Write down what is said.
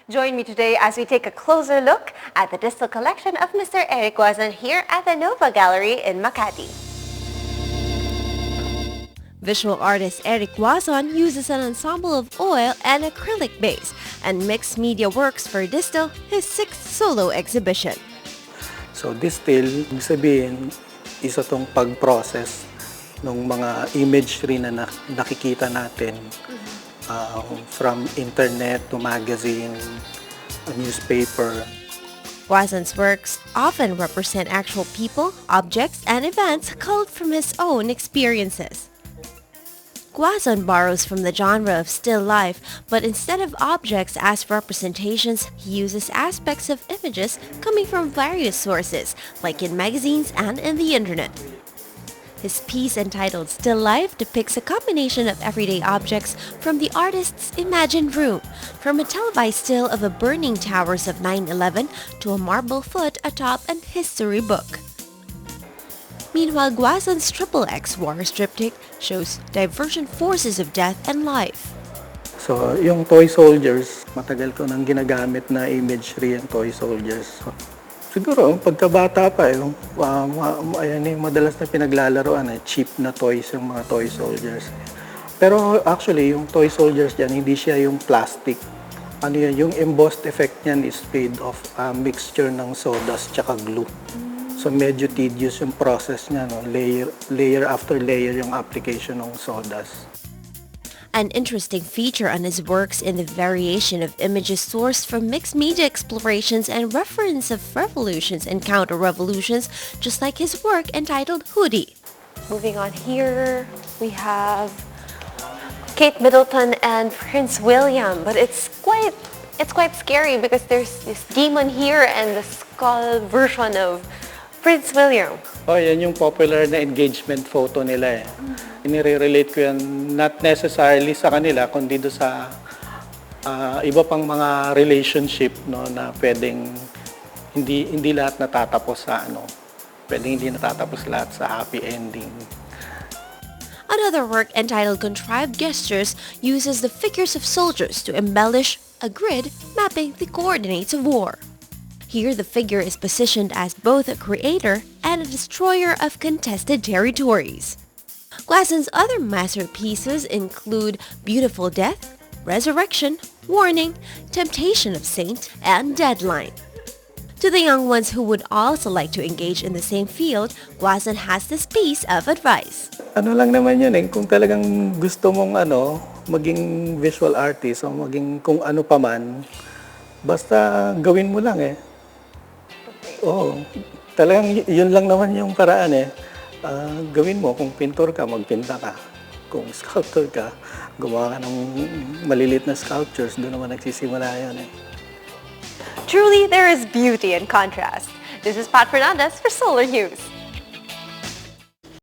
Join me today as we take a closer look at the Distill collection of Mr. Eric Guazon here at the Nova Gallery in Makati. Visual artist Eric Guazon uses an ensemble of oil and acrylic base and mixed media works for Distill, his 6th solo exhibition. So Distill, ibig sabihin, isa tong pag-process ng mga imagery na nakikita natin. From internet to magazine, a newspaper. Guazon's works often represent actual people, objects, and events culled from his own experiences. Guazon borrows from the genre of still life, but instead of objects as representations, he uses aspects of images coming from various sources, like in magazines and in the internet. His piece entitled Still Life depicts a combination of everyday objects from the artist's imagined room, from a televised still of the burning towers of 9/11 to a marble foot atop an history book. Meanwhile, Guazon's XXX war triptych shows divergent forces of death and life. So, yung toy soldiers, matagal ko nang ginagamit na imagery yung toy soldiers. Siguro, pagkabata pa, madalas na pinaglalaroan, cheap na toys yung mga toy soldiers. Pero actually, yung toy soldiers dyan, hindi siya yung plastic. Ano yan, yung embossed effect niyan is made of a mixture ng sawdust tsaka glue. So medyo tedious yung process niya, no? Layer after layer yung application ng sawdust. An interesting feature on his works in the variation of images sourced from mixed media explorations and reference of revolutions and counter-revolutions, just like his work entitled Hoodie. Moving on here, we have Kate Middleton and Prince William, but it's quite scary because there's this demon here and the skull version of Prince William. Oh, yan yung popular na engagement photo nila eh. Inire-relate ko yan not necessarily sa kanila kundi do sa iba pang mga relationship, no, na pwedeng hindi lahat natatapos sa pwedeng hindi natatapos lahat sa happy ending. Another work entitled Contrived Gestures uses the figures of soldiers to embellish a grid mapping the coordinates of war. Here, the figure is positioned as both a creator and a destroyer of contested territories. Guazon's other masterpieces include Beautiful Death, Resurrection, Warning, Temptation of Saint, and Deadline. To the young ones who would also like to engage in the same field, Guazon has this piece of advice. Ano lang naman yun eh, kung talagang gusto mong maging visual artist o maging kung ano pa man, basta gawin mo lang eh. Oo, talagang yun lang naman yung paraan eh. Gawin mo, kung pintor ka, magpinta ka. Kung sculptor ka, gumawa ka ng malilit na sculptures, doon naman nagsisimula yun eh. Truly, there is beauty in contrast. This is Fernandez for Solar News.